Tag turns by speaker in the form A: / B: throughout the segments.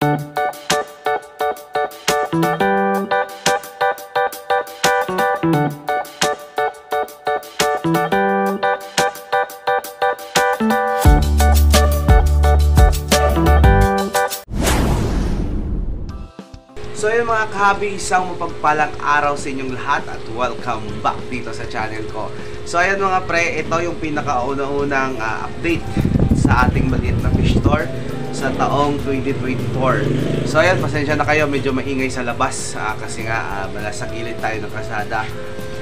A: So yun mga kahabi, isang mapagpalang araw sa inyong lahat at welcome back dito sa channel ko. So ayan mga pre, ito yung pinakauna-unang update sa ating maliit na fish store sa taong 2024. So ayan, pasensya na kayo, medyo maingay sa labas kasi nga sa gilid tayo ng kalsada.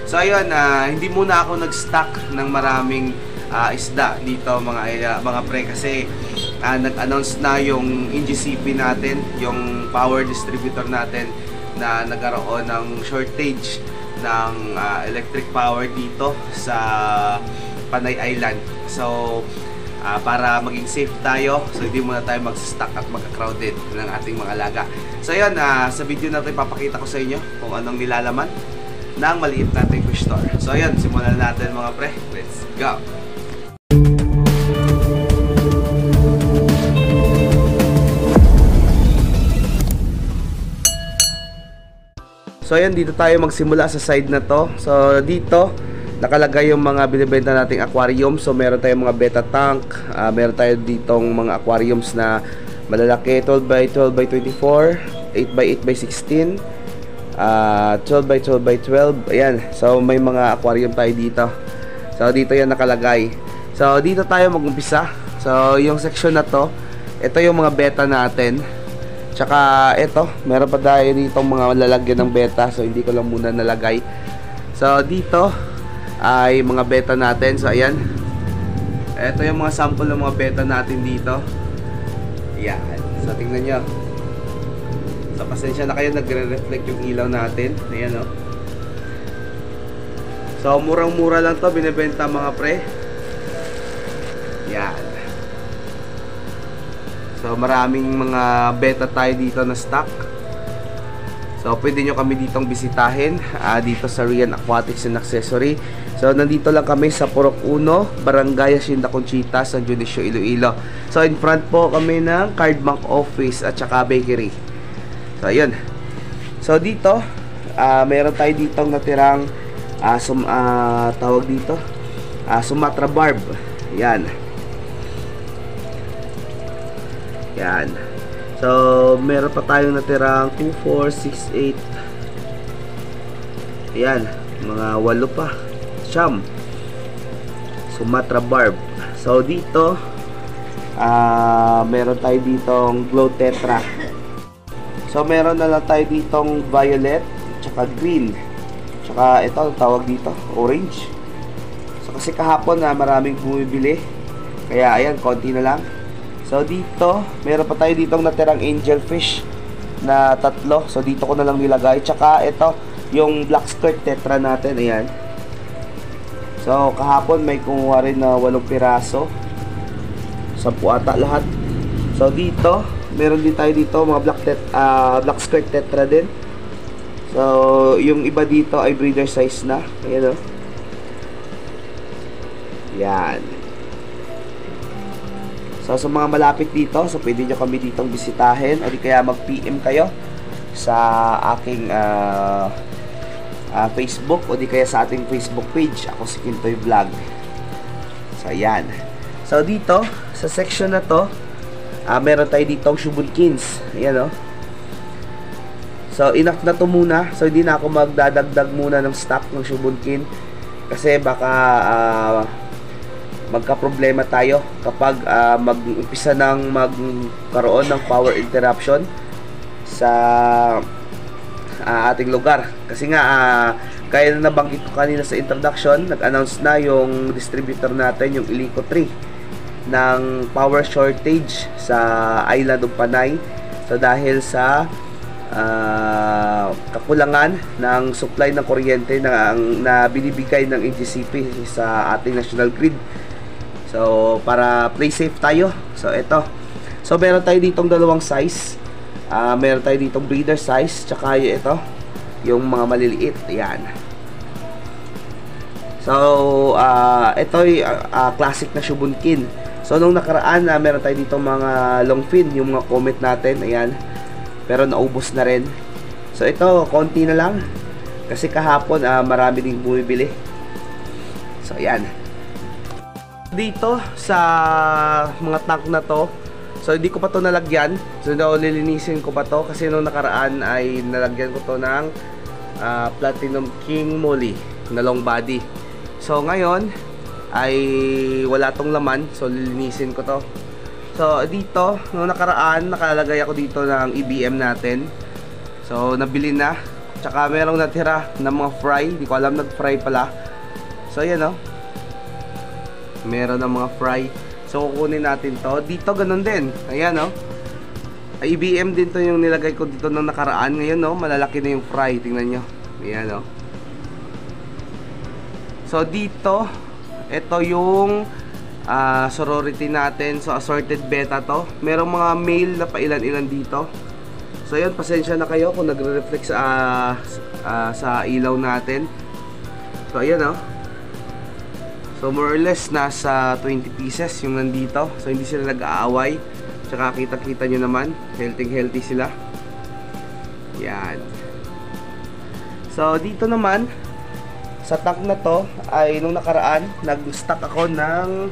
A: So ayun, hindi muna ako nag-stock ng maraming isda dito mga pre kasi nag-announce na yung NGCP natin, yung power distributor natin na nagkaroon ng shortage ng electric power dito sa Panay Island. So para maging safe tayo, so hindi muna tayo mag-stock at mag-crowded ng ating mga laga. So yun, sa video na ito ipapakita ko sa inyo kung anong nilalaman ng maliit nating fish store. So yun, simulan natin mga pre, let's go! So ayan, dito tayo magsimula sa side na to. So dito nakalagay yung mga binibenta nating aquarium. So meron tayong mga beta tank, meron tayo ditong mga aquariums na malalaki, 12 by 12 by 24, 8 by 8 by 16, 12 by 12 by 12. Ayan, so may mga aquarium tayo dito. So dito yan nakalagay. So dito tayo mag-umpisa. So yung section na to, ito yung mga beta natin. Tsaka ito, meron pa tayo dito mga lalagyan ng beta. So hindi ko lang muna nalagay. So dito ay mga beta natin. So ayan, ito yung mga sample ng mga beta natin dito. Ayan, so tingnan nyo. So pasensya na kayo, nagre-reflect yung ilaw natin. Ayan o. So murang-mura lang to binibenta mga pre. Ayan. So maraming mga beta tayo dito na stock. So pwede nyo kami ditong bisitahin dito sa Rian Aquatics and Accessory. So nandito lang kami sa Purok 1, Barangay Hacienda Conchita, San Dionisio, Iloilo. So in front po kami ng Card Bank Office at saka bakery. So ayun. So dito meron tayo ditong natirang tawag dito Sumatra Barb. Yan. Yan. So, meron pa tayong natirang 2, 4, 6, 8. Ayan, mga 8 pa. Siyam. Sumatra Barb. So, dito meron tayo ditong Glow Tetra. So, meron na lang tayo ditong violet, tsaka green. Tsaka ito, tawag dito, orange. So, kasi kahapon maraming bumibili. Kaya, ayan, konti na lang. So dito, meron pa tayo ditong natirang angelfish na 3. So dito ko na lang nilagay. Tsaka ito, yung black skirt tetra natin. Ayan. So kahapon may kumuha rin na 8 piraso. 10 ata lahat. So dito, meron din tayo dito mga black skirt tetra din. So yung iba dito ay breeder size na. Ayan o. Yan. So sa mga malapit dito, so pwede nyo kami ditong bisitahin o di kaya mag-PM kayo sa aking Facebook o di kaya sa ating Facebook page. Ako si Kintoy Vlog. So ayan. So dito, sa section na to, meron tayo ditong Shubunkins. Ayan o. So enough na to muna. So hindi na ako magdadagdag muna ng stock ng Shubunkin kasi baka magka-problema tayo kapag mag-umpisa ng magkaroon ng power interruption sa ating lugar. Kasi nga kaya na nabanggit ko kanina sa introduction, nag-announce na yung distributor natin, yung Ilico 3, ng power shortage sa island of Panay. So dahil sa kakulangan ng supply ng kuryente na binibigay ng NGCP sa ating national grid. So para play safe tayo. So ito. So meron tayo ditong dalawang size. Meron tayo ditong breeder size, tsaka ito, yung mga maliliit. Ayan. So ito ay classic na Shubunkin. So nung nakaraan meron tayo ditong mga long fin, yung mga comet natin. Ayan. pero naubos na rin. So ito, konti na lang kasi kahapon marami ding bumibili. So ayan. Dito sa mga tank na to, so hindi ko pa to nalagyan. So lilinisin ko pa to kasi nung nakaraan ay nalagyan ko to ng Platinum King Moly na long body. So ngayon ay wala tong laman, so lilinisin ko to. So dito nung nakaraan nakalagay ako dito ng EBM natin. So nabili na. Tsaka merong natira ng mga fry, hindi ko alam nag-fry pala. So ayan, meron ng mga fry. So kukunin natin to. Dito ganun din. Ayan, IBM din to yung nilagay ko dito nung nakaraan. Ngayon malalaki na yung fry. Tingnan nyo. Ayan, So dito, ito yung sorority natin. So assorted beta to. Merong mga male na pailan-ilan dito. So yun, pasensya na kayo kung nagre-reflect sa ilaw natin. So ayan, so more or less nasa 20 pieces yung nandito. So hindi sila nag-aaway. Tsaka kita-kita nyo naman, healthy sila. Yan. So dito naman sa tank na to ay nung nakaraan nag-stock ako ng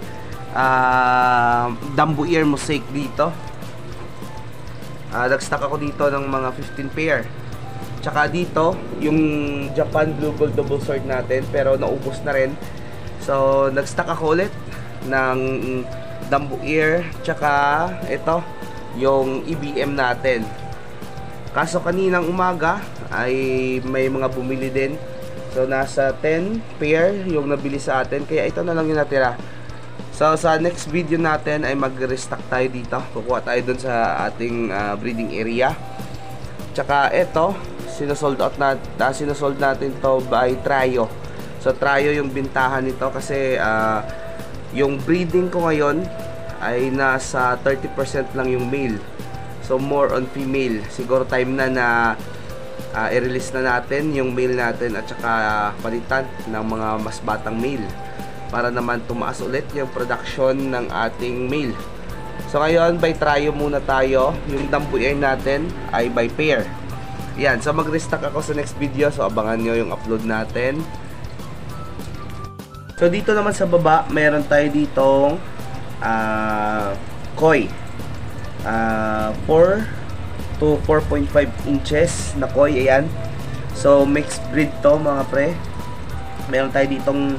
A: Dumbo Ear Mosaic dito. Nag-stock ako dito ng mga 15 pair. Tsaka dito yung Japan Blue Gold Double Sword natin, pero naubos na rin. So nag-stock ako ulit ng Dumbo Ear. Tsaka ito yung EBM natin. Kaso kaninang umaga ay may mga bumili din. So nasa 10 pair yung nabili sa atin, kaya ito na lang yung natira. So sa next video natin ay mag-restock tayo dito. Kukuha tayo dun sa ating breeding area. Tsaka ito, sinusold natin to by Trio. So Trio yung bintahan nito kasi yung breeding ko ngayon ay nasa 30% lang yung male. So more on female. Siguro time na i-release na natin yung male natin at saka palitan ng mga mas batang male, para naman tumaas ulit yung production ng ating male. So ngayon by Trio muna tayo. Yung Dumbo Ear natin ay by pair. Yan, so mag-restock ako sa next video. So abangan nyo yung upload natin. So dito naman sa baba, meron tayo ditong koi 4 to 4.5 inches na koi. Ayan. So mixed breed to mga pre. Meron tayo ditong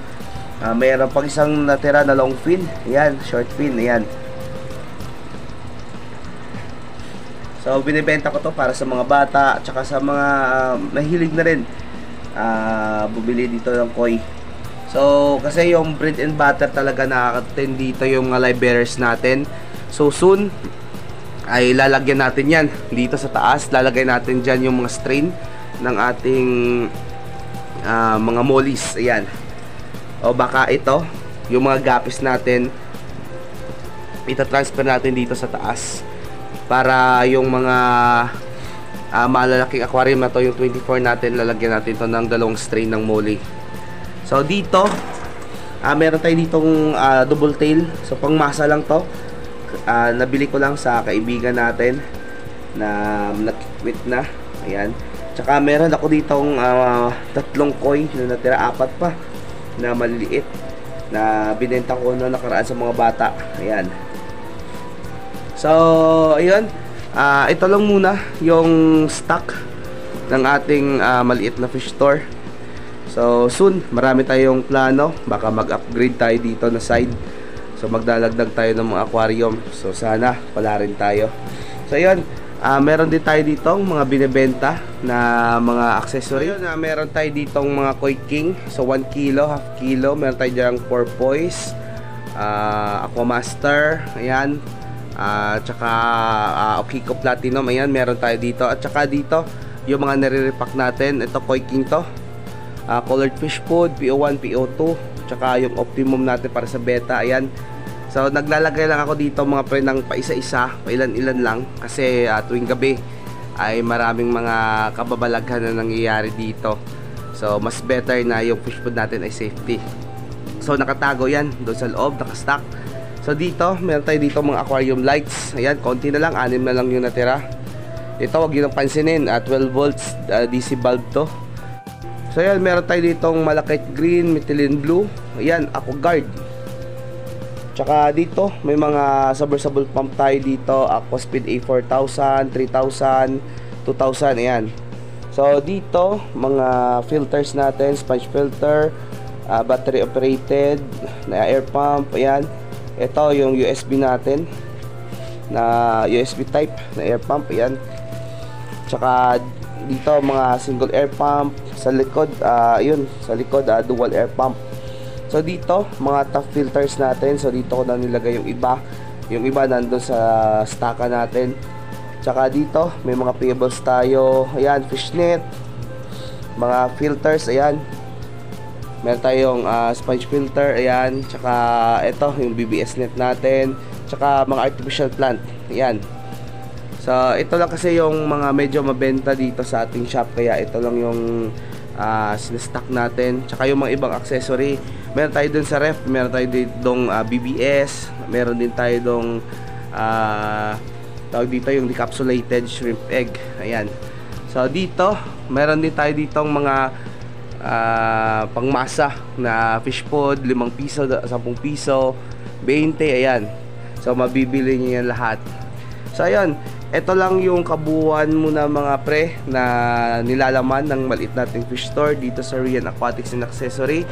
A: mayroon pang isang natira na long fin. Ayan, short fin. Ayan. So binibenta ko to para sa mga bata at saka sa mga mahilig na rin bumili dito ng koi. So kasi yung breed and butter talaga nakaka-attend dito yung mga live bearers natin. So soon ay lalagyan natin yan dito sa taas. Lalagay natin dyan yung mga strain ng ating mga mollies. Ayan. O baka ito, yung mga gapis natin, ita-transfer natin dito sa taas. Para yung mga malalaking aquarium na to, yung 24 natin, lalagyan natin to ng dalawang strain ng molly. So dito, meron tayo ditong double tail. So pangmasa lang to. Nabili ko lang sa kaibigan natin na nag-quit na. Ayan. Tsaka meron ako ditong tatlong koi na natira, 4 pa na maliliit na binenta ko na nakaraan sa mga bata. Ayan. So ayun, ito lang muna yung stock ng ating maliit na fish store. So soon marami tayong plano, baka mag-upgrade tayo dito na side. So magdalagdag tayo ng mga aquarium. So sana pala rin tayo. So ayun, meron din tayo ditong mga binebenta na mga accessory. So, meron tayo ditong mga koi king. So 1 kilo, half kilo. Meron tayo dyang porpoise, aquamaster, ayan. Tsaka Okiko Platinum, ayan, meron tayo dito. At tsaka dito yung mga nare-repack natin. Ito koi king to, colored fish food, PO1, PO2. Tsaka yung optimum natin para sa beta, ayan. So naglalagay lang ako dito mga pre ng paisa-isa, pailan-ilan lang kasi tuwing gabi ay maraming mga kababalaghan na nangyayari dito. So mas better na yung fish food natin ay safety. So nakatago yan doon sa loob, nakastock. So dito, meron tayo dito mga aquarium lights. Ayan, konti na lang, 6 na lang yung natira. Ito, wag yun ang pansinin, 12 volts DC bulb to. So yan, meron tayo ditong malakit green, methylene blue. Ayan, AquaGuard. Tsaka dito, may mga submersible pump tayo dito. Aquaspeed A4000, 3000, 2000, ayan. So dito, mga filters natin, sponge filter, battery operated na air pump, ayan. Ito yung USB natin, na USB type na air pump, ayan. Tsaka dito mga single air pump sa likod, yun, sa likod dual air pump. So dito mga top filters natin. So dito ko na nilagay yung iba. Yung iba nandun sa stocka natin. Tsaka dito may mga payables tayo. Ayan, fishnet, mga filters, ayan. Meron tayong sponge filter, ayan. Tsaka ito yung BBS net natin. Tsaka mga artificial plant, ayan. So ito lang kasi yung mga medyo mabenta dito sa ating shop, kaya ito lang yung sinastock natin. Tsaka yung mga ibang accessory, meron tayo dun sa ref, meron tayo ditong BBS, meron din tayo dong tawag dito yung decapsulated shrimp egg, ayan. So dito meron din tayo ditong mga pangmasa na fish pod, 5 piso, 10 piso, 20, ayan. So mabibili niyo yan lahat. So ayun, ito lang yung kabuuan muna mga pre na nilalaman ng maliit nating fish store dito sa Rian Aquatics and Accessory.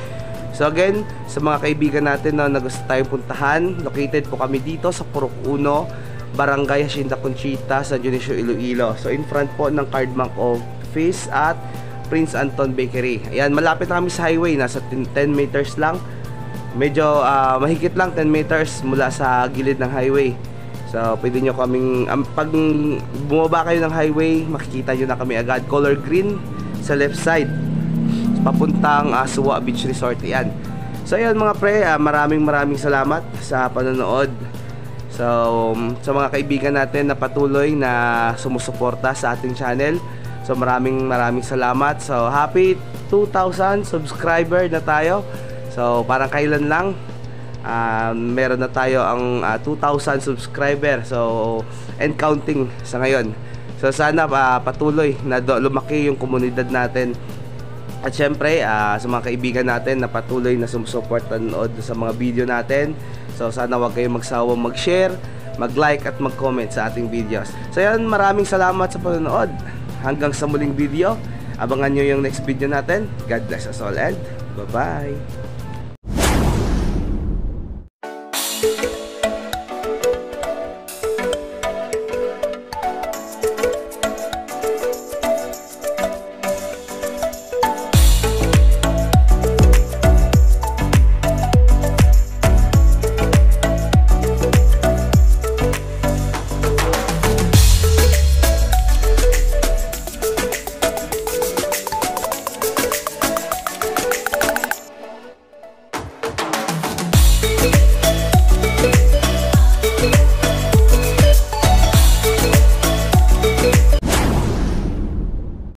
A: So again, sa mga kaibigan natin na gusto tayong puntahan, located po kami dito sa Purok 1, Barangay Hacienda Conchita, San Dionisio, Iloilo. So in front po ng Card Bank Office at Prince Anton Bakery. Ayan, malapit na kami sa highway, nasa 10 meters lang. Medyo mahigit lang 10 meters mula sa gilid ng highway. So pwede nyo kaming pag bumaba kayo ng highway, makikita nyo na kami agad. Color green sa left side, papuntang Suwa Beach Resort, yan. So ayan mga pre, maraming salamat sa panonood. So sa mga kaibigan natin na patuloy na sumusuporta sa ating channel, so maraming salamat. So happy 2,000 subscriber na tayo. So parang kailan lang meron na tayo ang 2,000 subscriber. So and counting sa ngayon. So sana patuloy na lumaki yung komunidad natin. At syempre sa mga kaibigan natin na patuloy na sumusuporta nanood sa mga video natin. So sana wag kayong magsawang mag-share, mag-like at mag-comment sa ating videos. So yan, maraming salamat sa panonood. Hanggang sa muling video, abangan nyo yung next video natin. God bless us all and bye-bye.